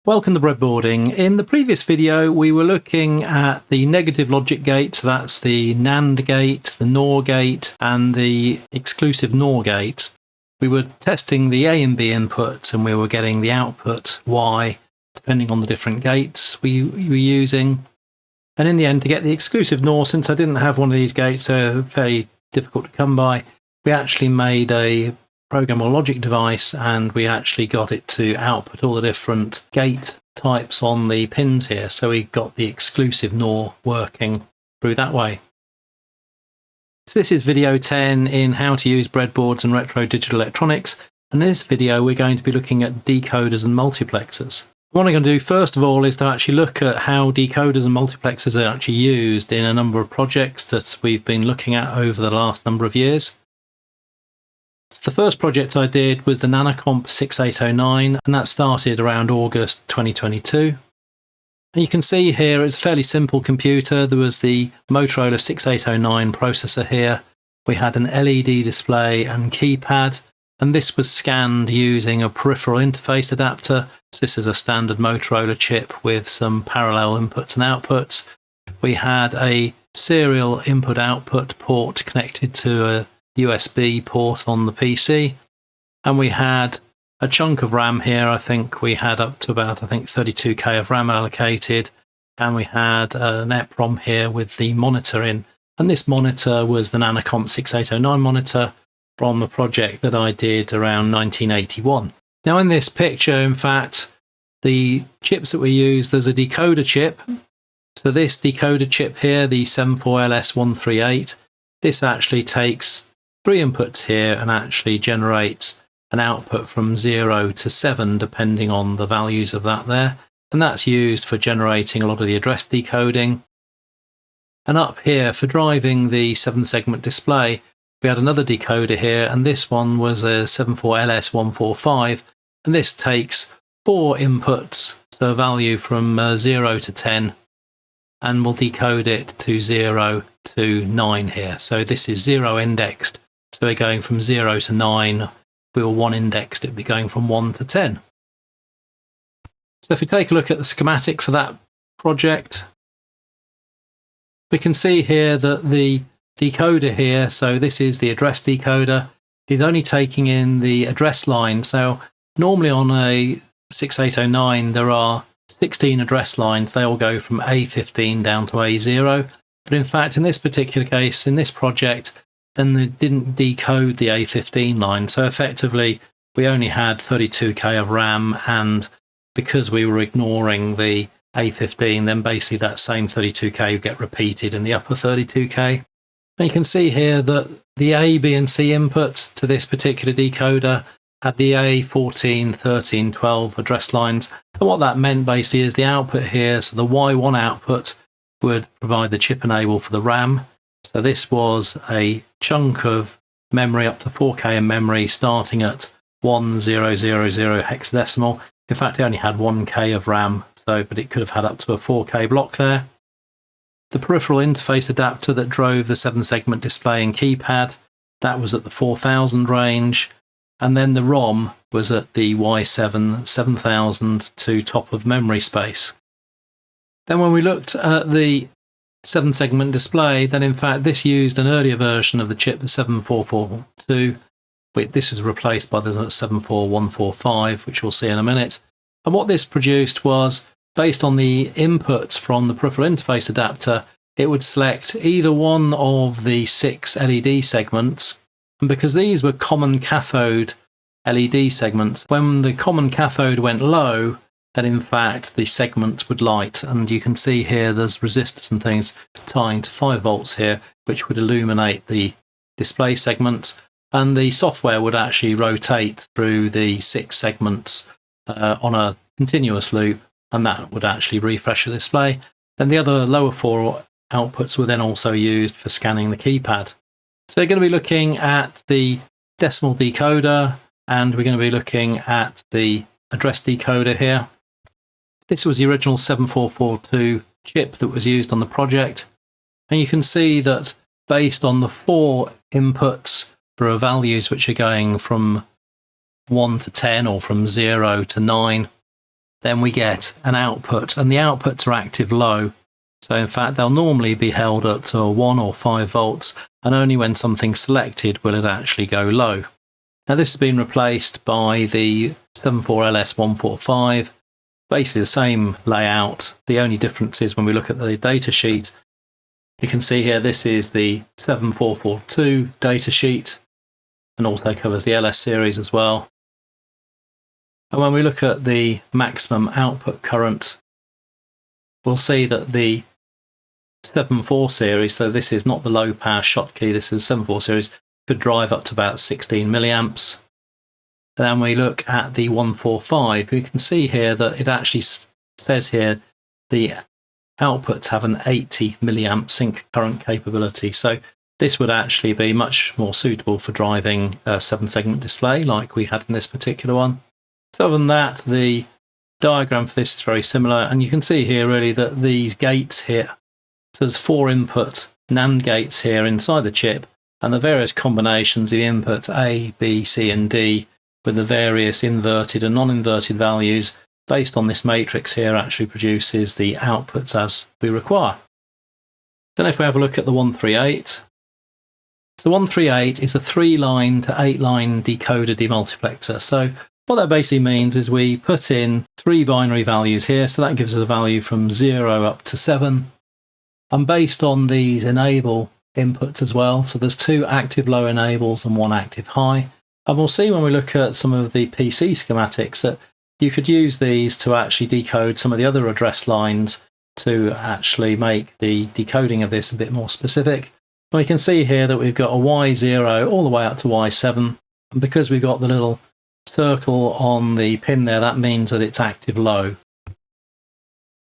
Welcome to Breadboarding. In the previous video we were looking at the negative logic gate, so that's the NAND gate, the NOR gate and the exclusive NOR gate. We were testing the A and B inputs and we were getting the output Y depending on the different gates we were using. And in the end, to get the exclusive NOR, since I didn't have one of these gates, so very difficult to come by, we actually made a programmable logic device and we actually got it to output all the different gate types on the pins here. So we got the exclusive NOR working through that way. So this is video 10 in how to use breadboards and retro digital electronics. And in this video, we're going to be looking at decoders and multiplexers. What I'm going to do first of all is to actually look at how decoders and multiplexers are actually used in a number of projects that we've been looking at over the last number of years. So the first project I did was the Nanocomp 6809, and that started around August 2022. And you can see here it's a fairly simple computer. There was the Motorola 6809 processor here. We had an LED display and keypad, and this was scanned using a peripheral interface adapter. So this is a standard Motorola chip with some parallel inputs and outputs. We had a serial input-output port connected to a USB port on the PC, and we had a chunk of RAM here. I think we had up to about 32k of RAM allocated, and we had an EPROM here with the monitor in, and this monitor was the Nanocomp 6809 monitor from the project that I did around 1981. Now in this picture, in fact, the chips that we use, there's a decoder chip. So this decoder chip here, the 74LS138, this actually takes 3 inputs here and actually generates an output from 0 to 7 depending on the values of that there, and that's used for generating a lot of the address decoding. And up here for driving the 7-segment display, we had another decoder here, and this one was a 74LS145, and this takes 4 inputs, so a value from 0 to 10, and we'll decode it to 0 to 9 here. So this is 0 indexed. So we're going from 0 to 9. If we were 1 indexed, it'd be going from 1 to 10. So if we take a look at the schematic for that project, we can see here that the decoder here, so this is the address decoder, is only taking in the address line. So normally on a 6809, there are 16 address lines. They all go from A15 down to A0. But in fact, in this particular case, in this project, then they didn't decode the A15 line. So effectively, we only had 32k of RAM, and because we were ignoring the A15, then basically that same 32k would get repeated in the upper 32k. And you can see here that the A, B and C input to this particular decoder had the A, 14, 13, 12 address lines. And what that meant basically is the output here, so the Y1 output would provide the chip enable for the RAM. So this was a chunk of memory up to 4K in memory starting at 1000 hexadecimal. In fact, it only had 1K of RAM, but it could have had up to a 4K block there. The peripheral interface adapter that drove the 7-segment display and keypad, that was at the 4000 range. And then the ROM was at the Y7 7000 to top of memory space. Then when we looked at the 7-segment display, then in fact this used an earlier version of the chip, the 7442. This was replaced by the 74145, which we'll see in a minute. And what this produced was, based on the inputs from the peripheral interface adapter, it would select either one of the 6 LED segments. And because these were common cathode LED segments, when the common cathode went low, then in fact the segment would light, and you can see here there's resistors and things tying to 5 volts here, which would illuminate the display segments, and the software would actually rotate through the 6 segments on a continuous loop, and that would actually refresh the display. Then the other lower 4 outputs were then also used for scanning the keypad. So we're going to be looking at the decimal decoder, and we're going to be looking at the address decoder here. This was the original 7442 chip that was used on the project. And you can see that based on the 4 inputs, there are values which are going from 1 to 10 or from 0 to 9. then we get an output, and the outputs are active low. So in fact, they'll normally be held at 1 or 5 volts, and only when something's selected will it actually go low. Now this has been replaced by the 74LS145, basically the same layout. The only difference is when we look at the data sheet, you can see here this is the 7442 data sheet, and also covers the LS series as well. And when we look at the maximum output current, we'll see that the 74 series, so this is not the low power Schottky, this is 74 series, could drive up to about 16 milliamps. And then we look at the 145, we can see here that it actually says here the outputs have an 80 milliamp sync current capability. So this would actually be much more suitable for driving a 7-segment display like we had in this particular one. So other than that, the diagram for this is very similar, and you can see here really that these gates here, so there's 4 input NAND gates here inside the chip, and the various combinations of inputs A, B, C and D with the various inverted and non-inverted values based on this matrix here actually produces the outputs as we require. Then if we have a look at the 138, so the 138 is a 3-line to 8-line decoder demultiplexer. So what that basically means is we put in 3 binary values here, so that gives us a value from 0 up to 7. And based on these enable inputs as well, so there's 2 active low enables and 1 active high. And we'll see when we look at some of the PC schematics that you could use these to actually decode some of the other address lines to actually make the decoding of this a bit more specific. And we can see here that we've got a Y0 all the way up to Y7. And because we've got the little circle on the pin there, that means that it's active low.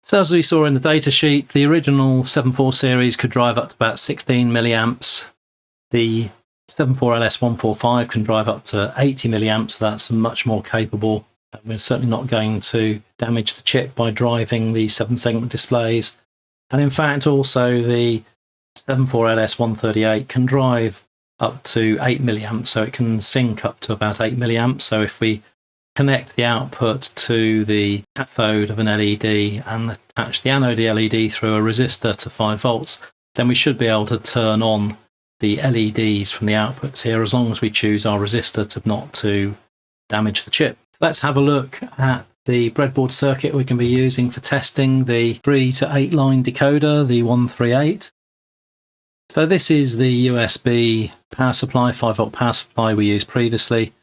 So as we saw in the data sheet, the original 74 series could drive up to about 16 milliamps. The 74LS145 can drive up to 80 milliamps, so that's much more capable. We're certainly not going to damage the chip by driving the 7-segment displays. And in fact, also the 74LS138 can drive up to 8 milliamps, so it can sync up to about 8 milliamps. So if we connect the output to the cathode of an LED and attach the anode LED through a resistor to 5 volts, then we should be able to turn on the LEDs from the outputs here, as long as we choose our resistor not to damage the chip. Let's have a look at the breadboard circuit we can be using for testing the 3 to 8 line decoder, the 138. So this is the USB power supply, 5 volt power supply we used previously.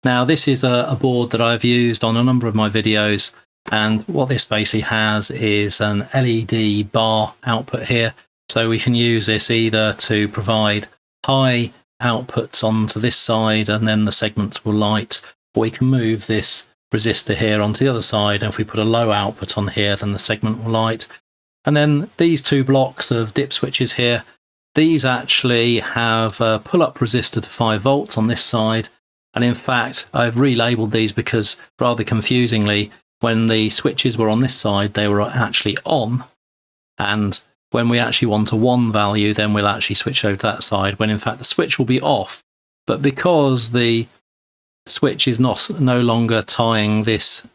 Now this is a board that I've used on a number of my videos, and what this basically has is an LED bar output here. So we can use this either to provide high outputs onto this side and then the segments will light, or we can move this resistor here onto the other side, and if we put a low output on here then the segment will light. And then these 2 blocks of dip switches here, these actually have a pull-up resistor to 5 volts on this side, and in fact I've relabeled these because rather confusingly when the switches were on this side they were actually on, and when we actually want a 1 value then we'll actually switch over to that side, when in fact the switch will be off. But because the switch is no longer tying this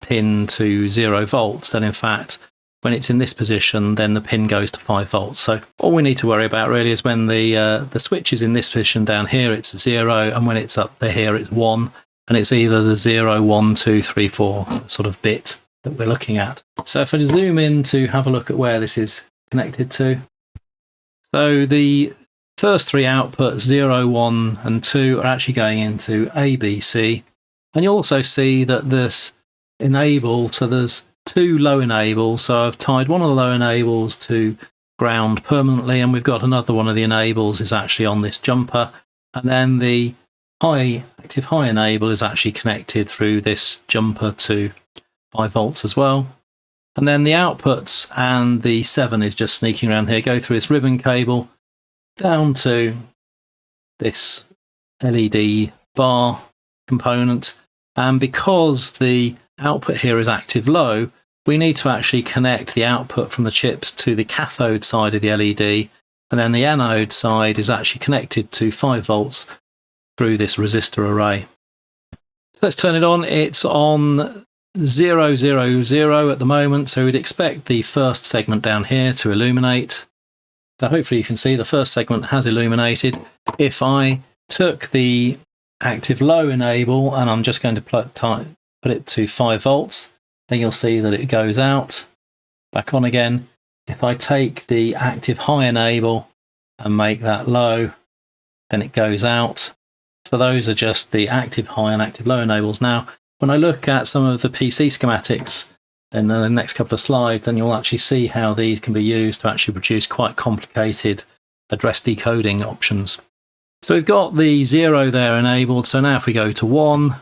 pin to 0 volts, then in fact when it's in this position then the pin goes to 5 volts. So all we need to worry about really is when the switch is in this position down here it's 0, and when it's up there here it's 1, and it's either the 0, 1, 2, 3, 4 sort of bit that we're looking at. So if I zoom in to have a look at where this is connected to, so the first 3 outputs 0, 1 and 2 are actually going into A, B, C, and you'll also see that this enable, so there's 2 low enables, so I've tied one of the low enables to ground permanently, and we've got another one of the enables is actually on this jumper, and then the active high enable is actually connected through this jumper to 5 volts as well. And then the outputs and the 7 is just sneaking around here, go through this ribbon cable down to this LED bar component. And because the output here is active low, we need to actually connect the output from the chips to the cathode side of the LED, and then the anode side is actually connected to 5 volts through this resistor array. So let's turn it on. It's on 0, 0, 0 at the moment, so we'd expect the first segment down here to illuminate. So hopefully you can see the first segment has illuminated. If I took the active low enable and I'm just going to put it to 5 volts, then you'll see that it goes out, back on again. If I take the active high enable and make that low, then it goes out. So those are just the active high and active low enables. Now, when I look at some of the PC schematics in the next couple of slides, then you'll actually see how these can be used to actually produce quite complicated address decoding options. So we've got the 0 there enabled. So now if we go to 1,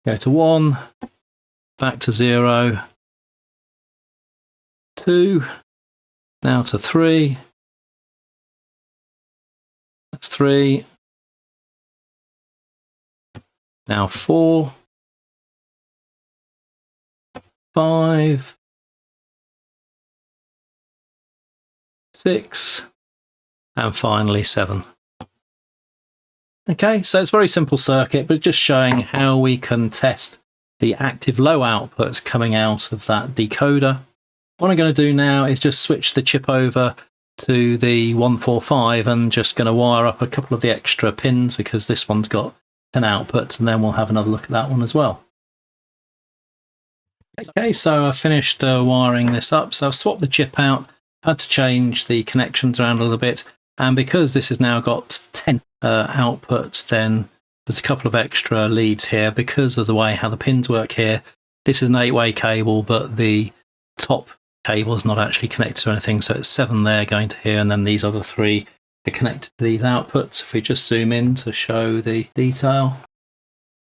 go to 1, back to 0, 2, now to 3, that's 3, now 4, 5, 6, and finally 7. Okay, so it's a very simple circuit, but just showing how we can test the active low outputs coming out of that decoder. What I'm going to do now is just switch the chip over to the 145 and just going to wire up a couple of the extra pins because this one's got 10 outputs, and then we'll have another look at that one as well. Okay, so I've finished wiring this up. So I've swapped the chip out, had to change the connections around a little bit, and because this has now got 10 outputs, then there's a couple of extra leads here because of the way how the pins work here. This is an 8-way cable, but the top cable is not actually connected to anything, so it's 7 there going to here, and then these other 3 are connected to these outputs. If we just zoom in to show the detail,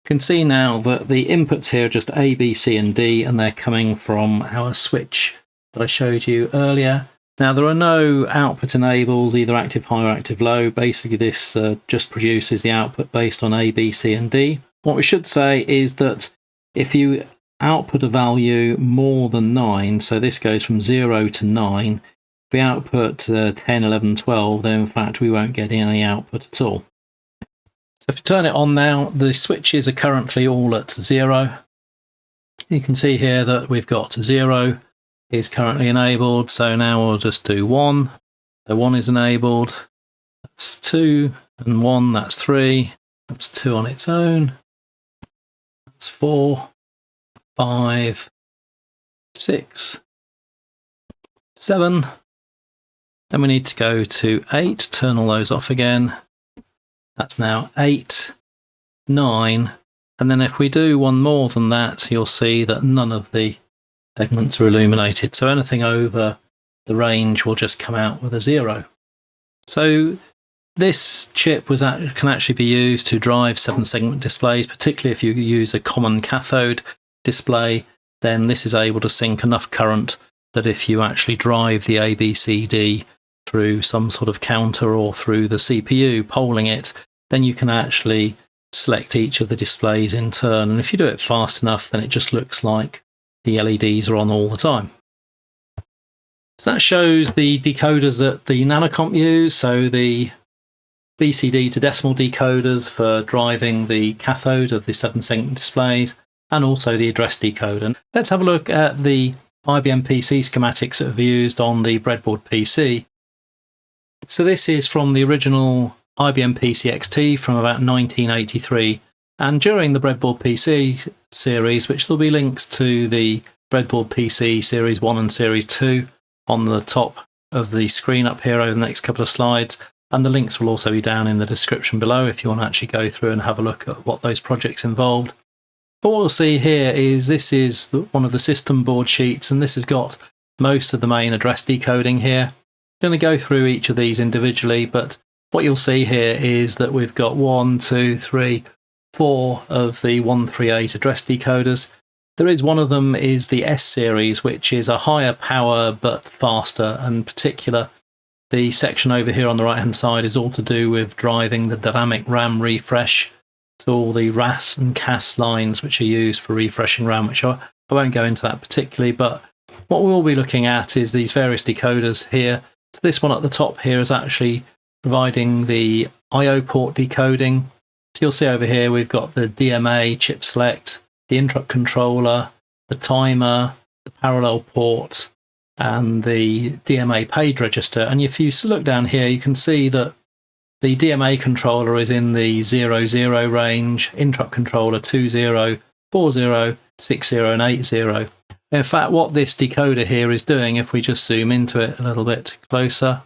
you can see now that the inputs here are just A, B, C and D, and they're coming from our switch that I showed you earlier. Now there are no output enables, either active high or active low. Basically this just produces the output based on A, B, C and D. What we should say is that if you output a value more than 9, so this goes from 0 to 9, if we output 10, 11, 12, then in fact we won't get any output at all. So if you turn it on now, the switches are currently all at 0. You can see here that we've got 0 is currently enabled, so now we'll just do 1. So 1 is enabled, that's 2, and 1, that's 3, that's 2 on its own, that's 4, 5, 6, 7. Then we need to go to 8, turn all those off again. That's now 8, 9, and then if we do one more than that, you'll see that none of the segments are illuminated. So anything over the range will just come out with a 0. So this chip can actually be used to drive 7-segment displays, particularly if you use a common cathode display. Then this is able to sink enough current that if you actually drive the ABCD through some sort of counter or through the CPU polling it, then you can actually select each of the displays in turn. And if you do it fast enough, then it just looks like the LEDs are on all the time. So that shows the decoders that the Nanocomp use, so the BCD to decimal decoders for driving the cathode of the 7-segment displays, and also the address decoder. Let's have a look at the IBM PC schematics that are used on the Breadboard PC. So this is from the original IBM PC-XT from about 1983. And during the Breadboard PC series, which there'll be links to the Breadboard PC Series 1 and Series 2 on the top of the screen up here over the next couple of slides, and the links will also be down in the description below if you want to actually go through and have a look at what those projects involved. But what we'll see here is this is one of the system board sheets, and this has got most of the main address decoding here. I'm going to go through each of these individually, but what you'll see here is that we've got 1, 2, 3, 4 of the 138 address decoders. There is one of them is the S series, which is a higher power but faster, and in particular the section over here on the right hand side is all to do with driving the dynamic RAM refresh. So all the RAS and CAS lines which are used for refreshing RAM, which I won't go into that particularly, but what we'll be looking at is these various decoders here. So this one at the top here is actually providing the I/O port decoding So you'll see over here we've got the DMA chip select, the interrupt controller, the timer, the parallel port, and the DMA page register. And if you look down here, you can see that the DMA controller is in the 00 range, interrupt controller 20, 40, 60, and 80. In fact, what this decoder here is doing, if we just zoom into it a little bit closer,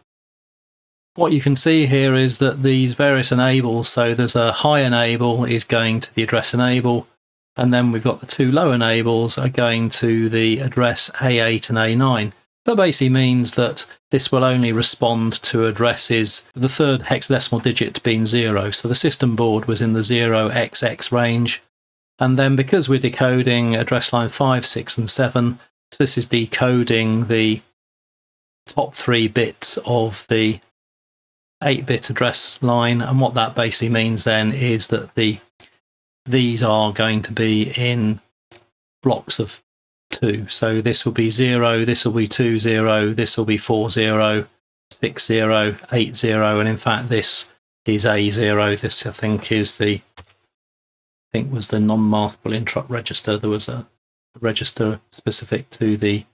what you can see here is that these various enables, so there's a high enable is going to the address enable, and then we've got the two low enables are going to the address A8 and A9. That basically means that this will only respond to addresses, the third hexadecimal digit being 0. So the system board was in the 0XX range. And then because we're decoding address line 5, 6 and 7, so this is decoding the top 3 bits of the 8-bit address line. And what that basically means then is that these are going to be in blocks of 2. So this will be 0, this will be 20, this will be 40, 60, 80, and in fact this is A0. This I think was the non-maskable interrupt register. There was a register specific to the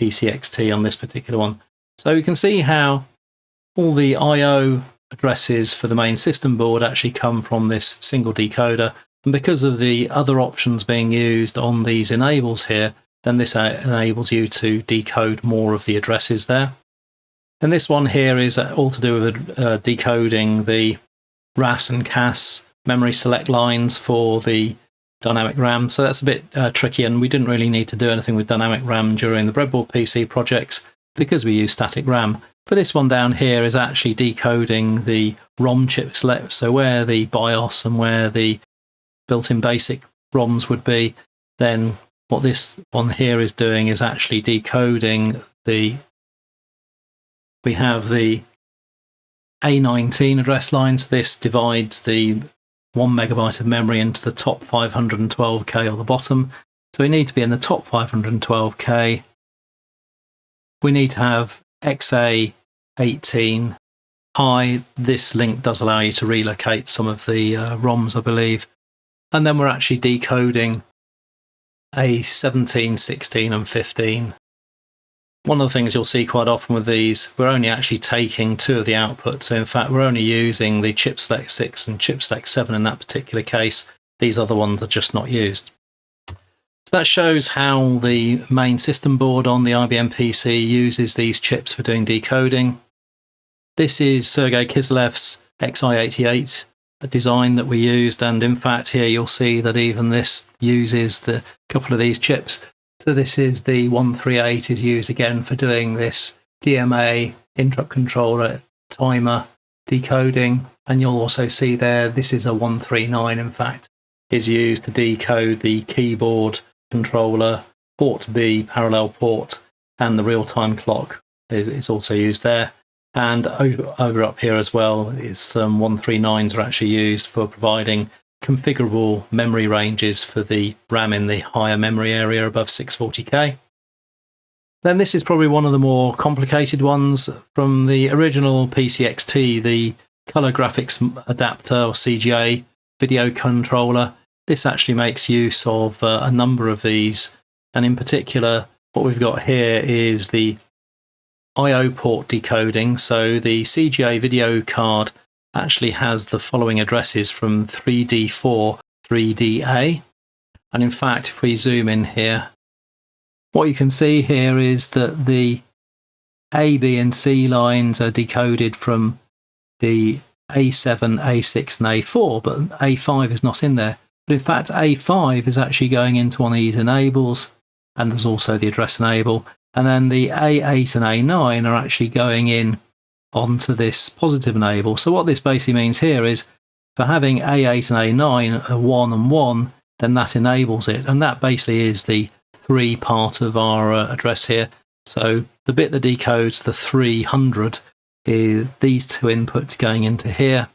PC-XT on this particular one. So you can see how all the I/O addresses for the main system board actually come from this single decoder, and because of the other options being used on these enables here, then this enables you to decode more of the addresses there. And this one here is all to do with decoding the RAS and CAS memory select lines for the dynamic RAM. So that's a bit tricky, and we didn't really need to do anything with dynamic RAM during the Breadboard PC projects because we use static RAM. But this one down here is actually decoding the ROM chip select, so where the BIOS and where the built-in basic ROMs would be, then what this one here is doing is actually decoding we have the A19 address line, so this divides the 1 megabyte of memory into the top 512k or the bottom. So we need to be in the top 512k. We need to have XA18 high. This link does allow you to relocate some of the ROMs, I believe. And then we're actually decoding A17, 16 and 15. One of the things you'll see quite often with these, we're only actually taking 2 of the outputs. So in fact, we're only using the chip select 6 and chip select 7 in that particular case. These other ones are just not used. So that shows how the main system board on the IBM PC uses these chips for doing decoding. This is Sergei Kiselev's XI88 design that we used, and in fact here you'll see that even this uses the couple of these chips. So this is the 138 is used again for doing this DMA interrupt controller timer decoding, and you'll also see there this is a 139 in fact is used to decode the keyboard controller, port B parallel port, and the real-time clock is also used there. And over up here as well is some 139s are actually used for providing configurable memory ranges for the RAM in the higher memory area above 640k. Then this is probably one of the more complicated ones from the original PC-XT, the color graphics adapter or CGA video controller. This actually makes use of a number of these, and in particular what we've got here is the I/O port decoding. So the CGA video card actually has the following addresses from 3D4, 3DA. And in fact, if we zoom in here, what you can see here is that the A, B and C lines are decoded from the A7, A6 and A4, but A5 is not in there. But in fact, A5 is actually going into one of these enables, and there's also the address enable. And then the A8 and A9 are actually going in onto this positive enable. So what this basically means here is for having A8 and A9 are 1 and 1, then that enables it. And that basically is the 3 part of our address here. So the bit that decodes the 300 is these 2 inputs going into here.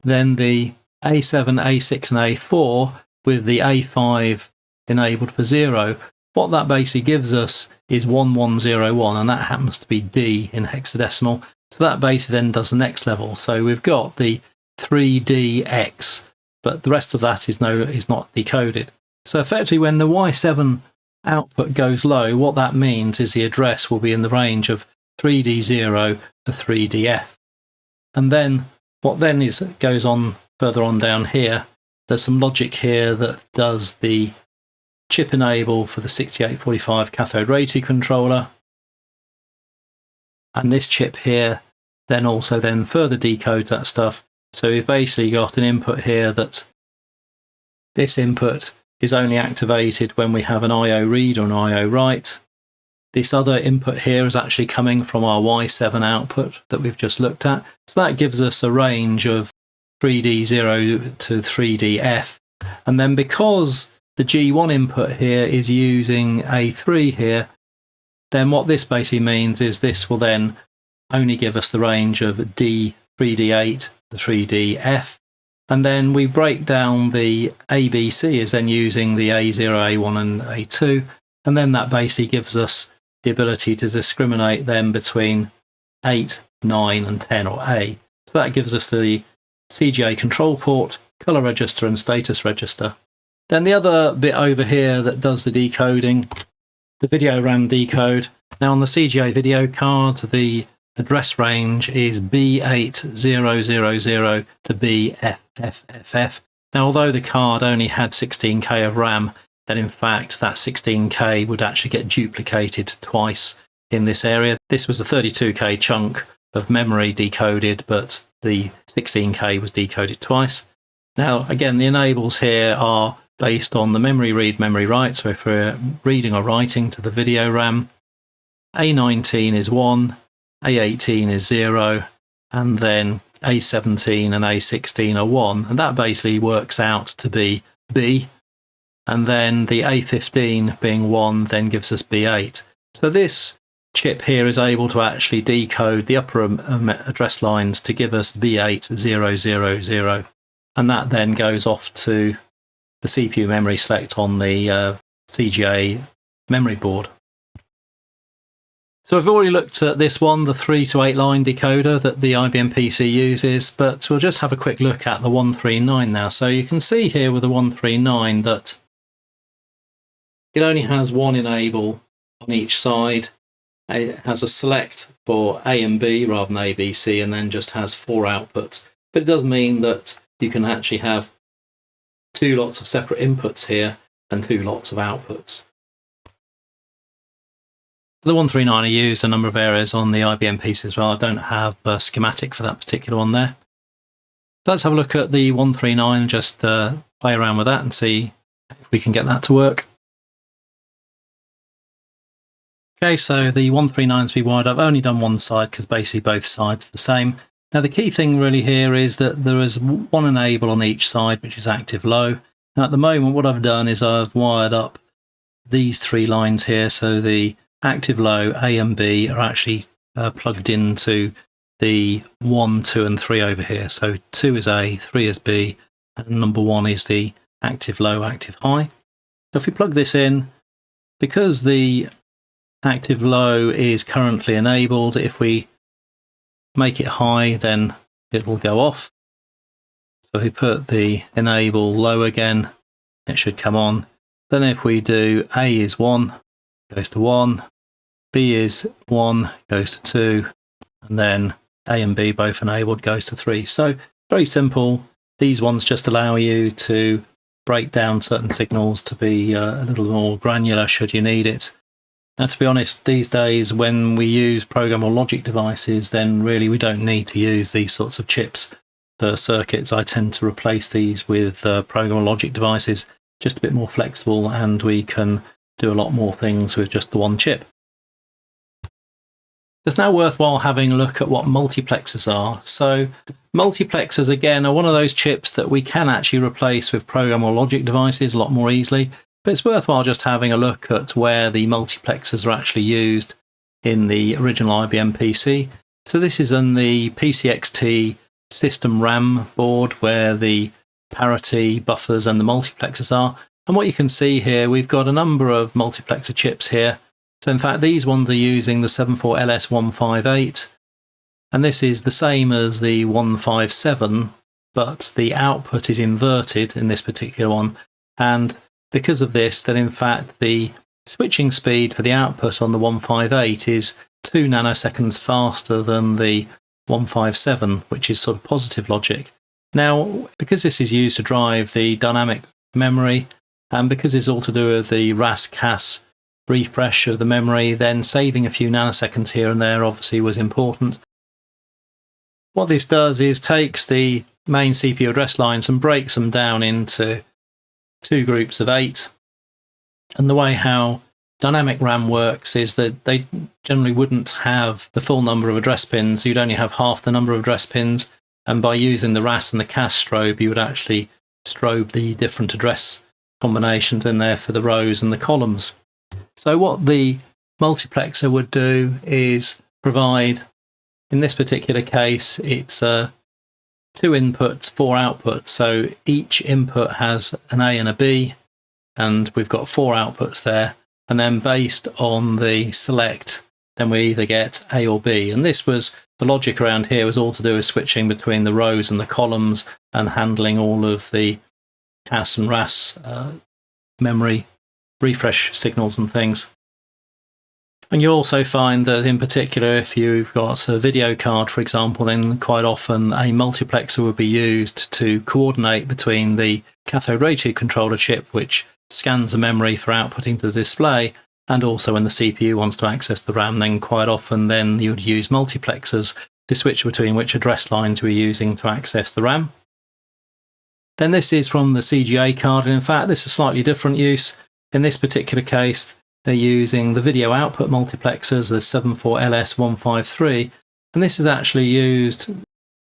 Then the A7, A6 and A4 with the A5 enabled for 0. What that basically gives us is 1101, and that happens to be D in hexadecimal. So that basically then does the next level. So we've got the 3DX but the rest of that is not decoded. So effectively, when the Y7 output goes low, what that means is the address will be in the range of 3D0 to 3DF. And then what then goes on further on down here, there's some logic here that does the chip enable for the 6845 cathode ray tube controller. And this chip here then also then further decodes that stuff. So we've basically got an input here that this input is only activated when we have an I/O read or an I/O write. This other input here is actually coming from our Y7 output that we've just looked at. So that gives us a range of 3D0 to 3DF. And then because the G1 input here is using A3 here, then what this basically means is this will then only give us the range of D 3D8 to 3DF. And then we break down the ABC as then using the A0, A1 and A2. And then that basically gives us the ability to discriminate then between 8, 9 and 10 or A. So that gives us the CGA control port, color register and status register. Then the other bit over here that does the decoding, the video RAM decode. Now on the CGA video card, the address range is B8000 to BFFFF. Now although the card only had 16K of RAM, then in fact that 16K would actually get duplicated twice in this area. This was a 32K chunk of memory decoded, but the 16K was decoded twice. Now again, the enables here are based on the memory read, memory write. So if we're reading or writing to the video RAM, A19 is 1, A18 is 0, and then A17 and A16 are 1. And that basically works out to be B. And then the A15 being 1 then gives us B8. So this chip here is able to actually decode the upper address lines to give us B8000. And that then goes off to the CPU memory select on the CGA memory board. So I've already looked at this one, the 3 to 8 line decoder that the IBM PC uses, but we'll just have a quick look at the 139 now. So you can see here with the 139 that it only has one enable on each side. It has a select for A and B rather than A, B, C, and then just has 4 outputs. But it does mean that you can actually have 2 lots of separate inputs here and 2 lots of outputs. The 139 I used a number of areas on the IBM PC as well. I don't have a schematic for that particular one there. So let's have a look at the 139 and just play around with that and see if we can get that to work. Okay, so the 139's be wired. I've only done one side because basically both sides are the same. Now the key thing really here is that there is one enable on each side, which is active low. Now at the moment what I've done is I've wired up these 3 lines here, so the active low A and B are actually plugged into the 1, 2 and 3 over here. So 2 is A, 3 is B, and number 1 is the active low, active high. So if we plug this in, because the active low is currently enabled, if we make it high then it will go off. So if we put the enable low again, it should come on. Then if we do A is 1, goes to 1, B is 1, goes to 2, and then A and B both enabled goes to 3. So very simple. These ones just allow you to break down certain signals to be a little more granular should you need it. Now to be honest, these days when we use programmable logic devices, then really we don't need to use these sorts of chips for circuits. I tend to replace these with programmable logic devices, just a bit more flexible, and we can do a lot more things with just the one chip. It's now worthwhile having a look at what multiplexers are. So multiplexers, again, are one of those chips that we can actually replace with programmable logic devices a lot more easily, but it's worthwhile just having a look at where the multiplexers are actually used in the original IBM PC. So this is on the PC-XT system RAM board where the parity, buffers and the multiplexers are. And what you can see here, we've got a number of multiplexer chips here. So in fact, these ones are using the 74LS158, and this is the same as the 157 but the output is inverted in this particular one. And because of this, then in fact the switching speed for the output on the 158 is 2 nanoseconds faster than the 157, which is sort of positive logic. Now, because this is used to drive the dynamic memory, and because it's all to do with the RAS-CAS refresh of the memory, then saving a few nanoseconds here and there obviously was important. What this does is takes the main CPU address lines and breaks them down into 2 groups of 8. And the way how dynamic RAM works is that they generally wouldn't have the full number of address pins. You'd only have half the number of address pins, and by using the RAS and the CAS strobe, you would actually strobe the different address combinations in there for the rows and the columns. So what the multiplexer would do is provide, in this particular case, it's 2 inputs, 4 outputs. So each input has an A and a B, and we've got 4 outputs there. And then based on the select, then we either get A or B. And this was, the logic around here was all to do with switching between the rows and the columns and handling all of the CAS and RAS memory refresh signals and things. And you'll also find that in particular, if you've got a video card, for example, then quite often a multiplexer would be used to coordinate between the cathode ray tube controller chip, which scans the memory for outputting to the display, and also when the CPU wants to access the RAM, then quite often then you would use multiplexers to switch between which address lines we're using to access the RAM. Then this is from the CGA card, and in fact this is a slightly different use. In this particular case, they're using the video output multiplexers, the 74LS153, and this is actually used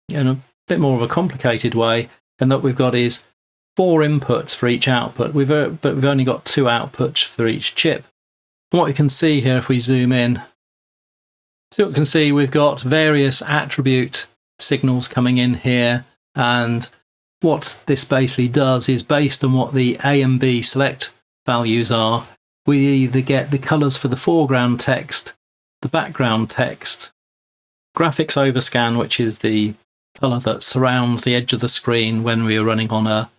in a bit more of a complicated way, and that we've got is 4 inputs for each output, but we've only got 2 outputs for each chip. And what you can see here, if we zoom in, so you can see we've got various attribute signals coming in here, and what this basically does is, based on what the A and B select values are, we either get the colours for the foreground text, the background text, graphics overscan, which is the colour that surrounds the edge of the screen when we are running on a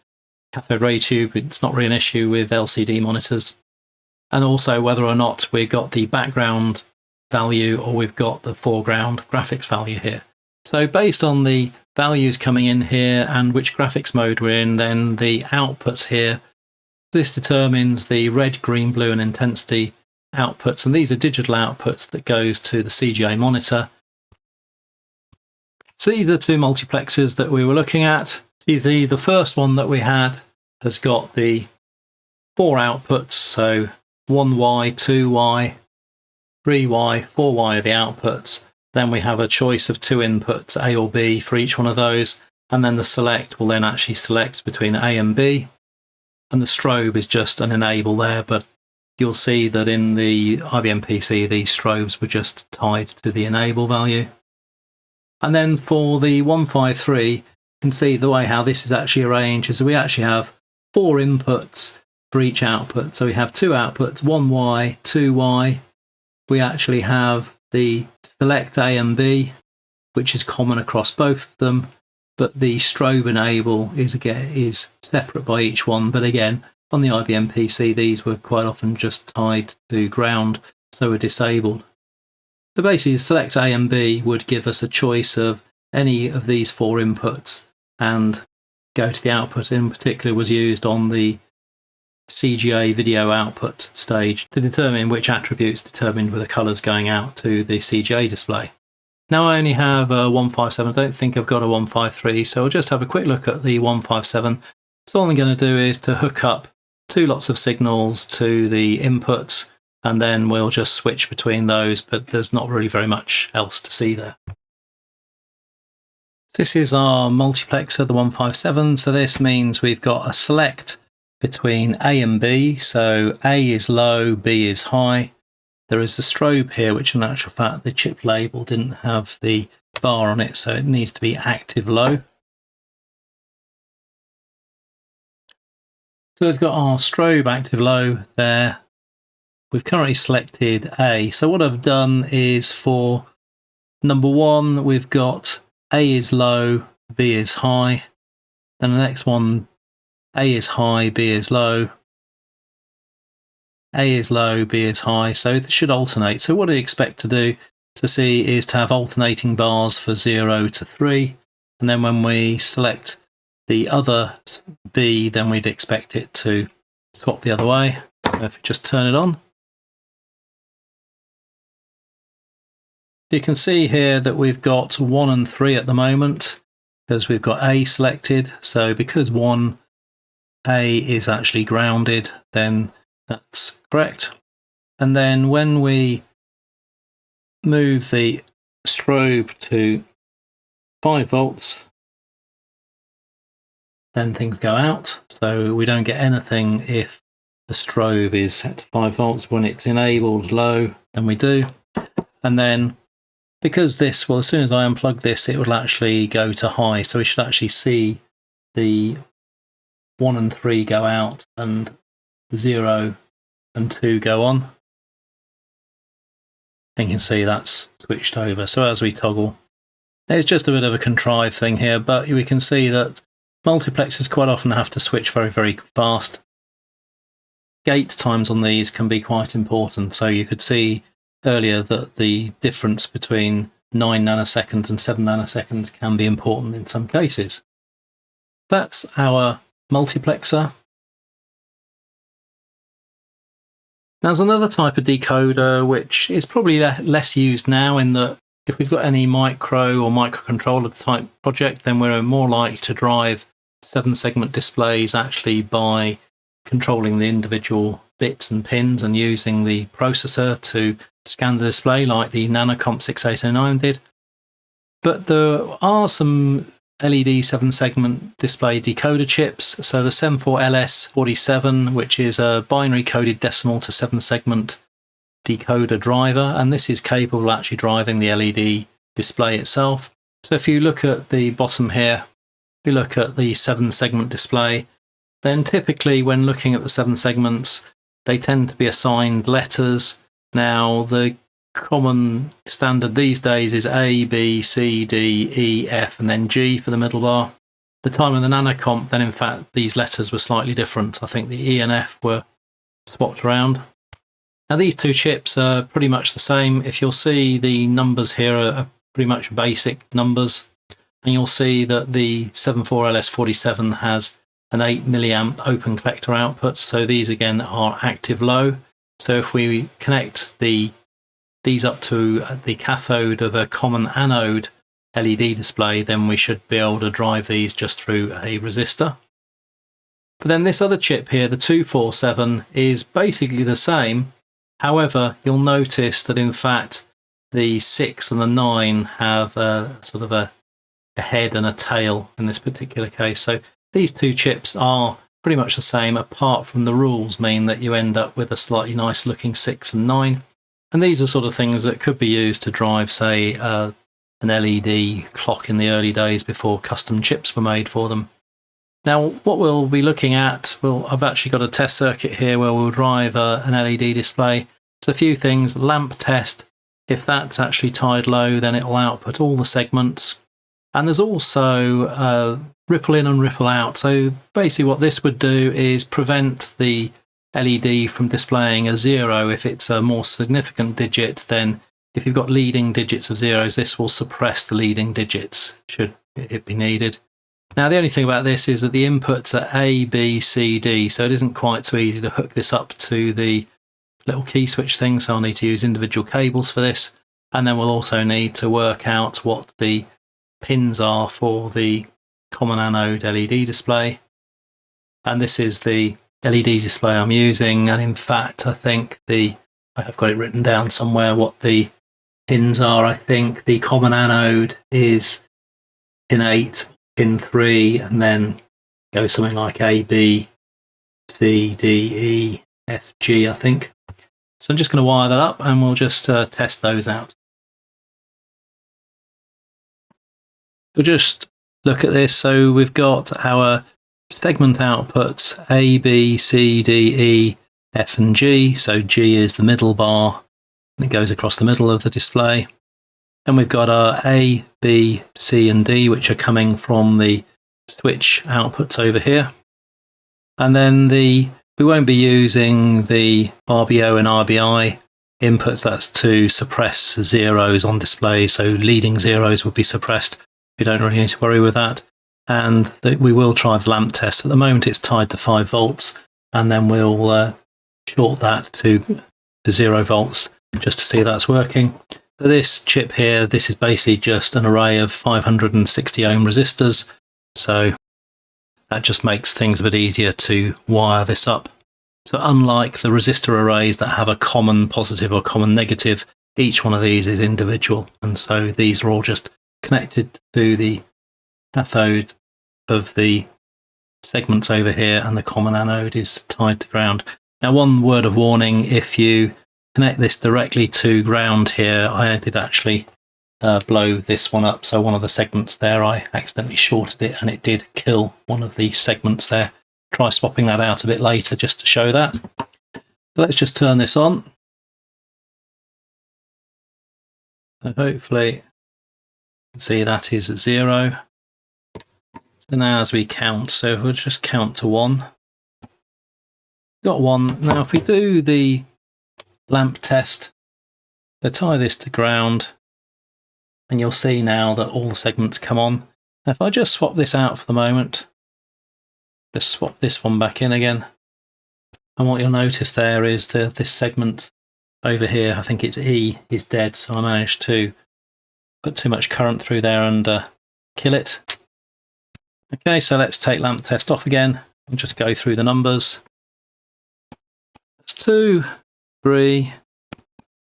cathode ray tube. It's not really an issue with LCD monitors. And also whether or not we've got the background value or we've got the foreground graphics value here. So based on the values coming in here and which graphics mode we're in, then the output here, this determines the red, green, blue and intensity outputs, and these are digital outputs that goes to the CGA monitor. So these are the 2 multiplexers that we were looking at. The first one that we had has got the 4 outputs, so 1Y, 2Y, 3Y, 4Y are the outputs. Then we have a choice of 2 inputs, A or B, for each one of those, and then the select will then actually select between A and B. And the strobe is just an enable there, but you'll see that in the IBM PC, these strobes were just tied to the enable value. And then for the 153, you can see the way how this is actually arranged is we actually have 4 inputs for each output. So we have 2 outputs, 1Y, 2Y. We actually have the select A and B, which is common across both of them, but the strobe enable is separate by each one. But again, on the IBM PC, these were quite often just tied to ground, so were disabled. So basically, select A and B would give us a choice of any of these 4 inputs and go to the output. In particular, was used on the CGA video output stage to determine which attributes determined with the colours going out to the CGA display. Now I only have a 157, I don't think I've got a 153, so I'll just have a quick look at the 157. So all I'm going to do is to hook up 2 lots of signals to the inputs, and then we'll just switch between those, but there's not really very much else to see there. This is our multiplexer, the 157, so this means we've got a select between A and B, so A is low, B is high. There is a strobe here, which in actual fact the chip label didn't have the bar on it, so it needs to be active low. So we've got our strobe active low there. We've currently selected A. So what I've done is for number 1, we've got A is low, B is high. Then the next one, A is high, B is low. A is low, B is high, so it should alternate. So what I expect to see is to have alternating bars for 0 to 3, and then when we select the other B, then we'd expect it to swap the other way. So if we just turn it on, you can see here that we've got 1 and 3 at the moment because we've got A selected. So because 1A is actually grounded, then that's correct. And then when we move the strobe to 5 volts, then things go out. So we don't get anything if the strobe is set to 5 volts. When it's enabled low, then we do. And then because this, well, as soon as I unplug this, it will actually go to high. So we should actually see the 1 and 3 go out and 0 and 2 go on. And you can see that's switched over. So as we toggle, it's just a bit of a contrived thing here, but we can see that multiplexers quite often have to switch very, very fast. Gate times on these can be quite important. So you could see earlier that the difference between 9 nanoseconds and 7 nanoseconds can be important in some cases. That's our multiplexer. Now, there's another type of decoder which is probably less used now, in that if we've got any micro or microcontroller type project, then we're more likely to drive 7-segment displays actually by controlling the individual bits and pins and using the processor to scan the display like the Nanocomp 6809 did. But there are some LED 7-segment display decoder chips. So the 74LS47, which is a binary coded decimal to 7-segment decoder driver, and this is capable of actually driving the LED display itself. So if you look at the bottom here, if you look at the 7-segment display, then typically when looking at the 7 segments, they tend to be assigned letters. Now, the common standard these days is A, B, C, D, E, F, and then G for the middle bar. The time of the Nanocomp, then in fact, these letters were slightly different. I think the E and F were swapped around. Now, these two chips are pretty much the same. If you'll see, the numbers here are pretty much basic numbers. And you'll see that the 74LS47 has an 8 milliamp open collector output. So these again are active low. So if we connect these up to the cathode of a common anode LED display, then we should be able to drive these just through a resistor. But then this other chip here, the 247, is basically the same. However, you'll notice that in fact the 6 and the 9 have a sort of a head and a tail in this particular case. So these two chips are pretty much the same, apart from the rules mean that you end up with a slightly nice looking 6 and 9. And these are sort of things that could be used to drive, say, an LED clock in the early days before custom chips were made for them. Now, what we'll be looking at, I've actually got a test circuit here where we'll drive an LED display. So a few things: lamp test. If that's actually tied low, then it'll output all the segments. And there's also ripple in and ripple out. So basically what this would do is prevent the LED from displaying a 0 if it's a more significant digit. Then if you've got leading digits of zeros, this will suppress the leading digits should it be needed. Now, the only thing about this is that the inputs are A, B, C, D, so it isn't quite so easy to hook this up to the little key switch thing, so I'll need to use individual cables for this. And then we'll also need to work out what the pins are for the common anode LED display. And this is the LED display I'm using, and in fact I think I have got it written down somewhere what the pins are. I think the common anode is pin 8, pin 3, and then goes something like A, B, C, D, E, F, G, I think. So I'm just going to wire that up and we'll just test those out. We'll just look at this. So we've got our segment outputs A, B, C, D, E, F and G. So G is the middle bar and it goes across the middle of the display. And we've got our A, B, C and D, which are coming from the switch outputs over here. And then we won't be using the RBO and RBI inputs. That's to suppress zeros on display. So leading zeros will be suppressed. We don't really need to worry with that. And we will try the lamp test. At the moment it's tied to 5 volts, and then we'll short that to 0 volts just to see that's working. So this chip here, this is basically just an array of 560 ohm resistors. So that just makes things a bit easier to wire this up. So unlike the resistor arrays that have a common positive or common negative, each one of these is individual. And so these are all just connected to the cathode of the segments over here, and the common anode is tied to ground. Now, one word of warning, if you connect this directly to ground here, I did actually blow this one up. So one of the segments there, I accidentally shorted it and it did kill one of the segments there. Try swapping that out a bit later just to show that. So let's just turn this on. So hopefully you can see that is at 0. So now as we count, so we'll just count to 1. Got 1. Now if we do the lamp test, so tie this to ground, and you'll see now that all the segments come on. Now if I just swap this out for the moment, just swap this one back in again, and what you'll notice there is that this segment over here, I think it's E, is dead, so I managed to put too much current through there and kill it. Okay, so let's take lamp test off again and just go through the numbers. That's 2, 3,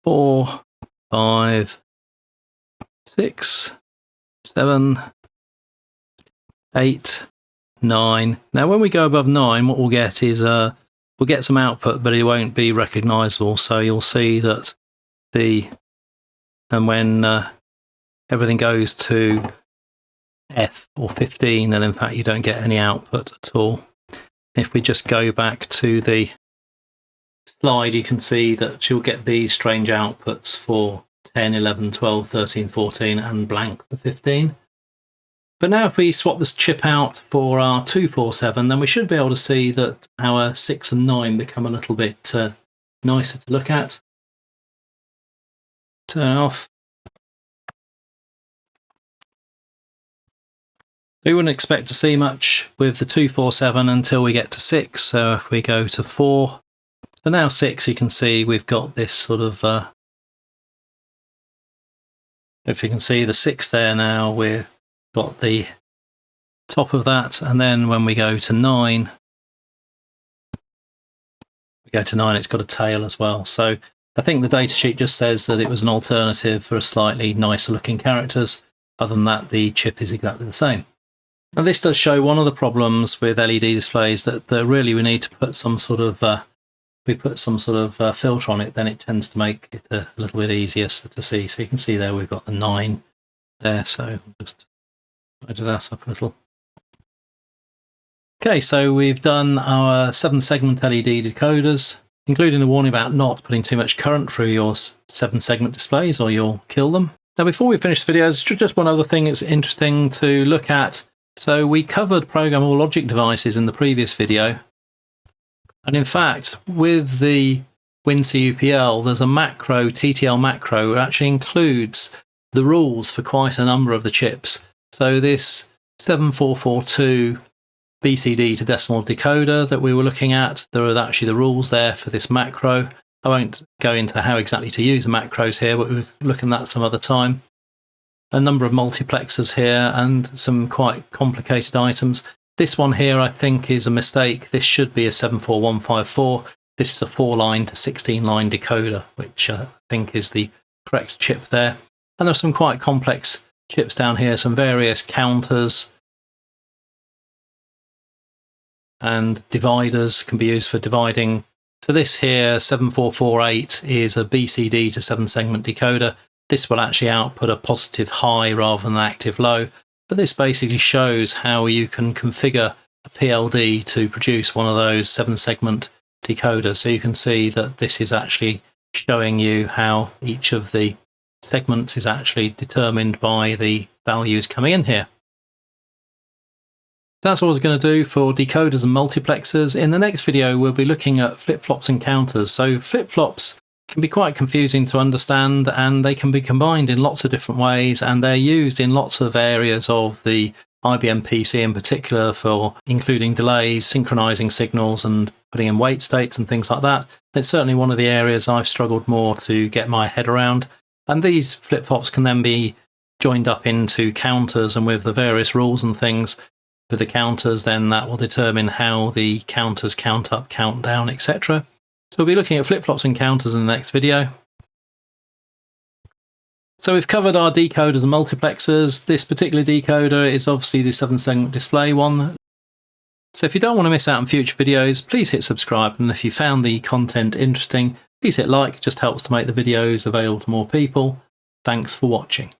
4, 5, 6, 7, 8, 9. Now when we go above 9, what we'll get is we'll get some output, but it won't be recognizable. So you'll see that when everything goes to F or 15, and in fact you don't get any output at all. If we just go back to the slide, you can see that you'll get these strange outputs for 10, 11, 12, 13, 14 and blank for 15. But now if we swap this chip out for our 247, then we should be able to see that our 6 and 9 become a little bit nicer to look at. Turn off. We wouldn't expect to see much with the 247 until we get to 6. So if we go to 4, so now 6, you can see we've got this sort of, if you can see the 6 there now, we've got the top of that. And then when we go to 9, it's got a tail as well. So I think the datasheet just says that it was an alternative for a slightly nicer looking characters. Other than that, the chip is exactly the same. Now this does show one of the problems with LED displays, that really we need to put some sort of filter on it, then it tends to make it a little bit easier to see. So you can see there we've got the 9 there, so just tidy that up a little. Okay, so we've done our 7-segment LED decoders, including the warning about not putting too much current through your 7-segment displays or you'll kill them. Now before we finish the video, there's just one other thing that's interesting to look at. So we covered programmable logic devices in the previous video. And in fact, with the WinCUPL, there's a macro, TTL macro, that actually includes the rules for quite a number of the chips. So this 7442 BCD to decimal decoder that we were looking at, there are actually the rules there for this macro. I won't go into how exactly to use the macros here, but we'll look at that some other time. A number of multiplexers here and some quite complicated items. This one here I think is a mistake. This should be a 74154. This is a 4-line to 16-line decoder, which I think is the correct chip there. And there's some quite complex chips down here, some various counters and dividers can be used for dividing. So this here, 7448, is a BCD to 7-segment decoder. This will actually output a positive high rather than an active low. But this basically shows how you can configure a PLD to produce one of those 7-segment decoders. So you can see that this is actually showing you how each of the segments is actually determined by the values coming in here. That's what I was going to do for decoders and multiplexers. In the next video, we'll be looking at flip-flops and counters. So flip-flops can be quite confusing to understand, and they can be combined in lots of different ways, and they're used in lots of areas of the IBM PC in particular, for including delays, synchronizing signals and putting in wait states and things like that. It's certainly one of the areas I've struggled more to get my head around. And these flip-flops can then be joined up into counters, and with the various rules and things for the counters, then that will determine how the counters count up, count down, etc. So we'll be looking at flip-flops and counters in the next video. So we've covered our decoders and multiplexers. This particular decoder is obviously the 7-segment display one. So if you don't want to miss out on future videos, please hit subscribe, and if you found the content interesting, please hit like. It just helps to make the videos available to more people. Thanks for watching.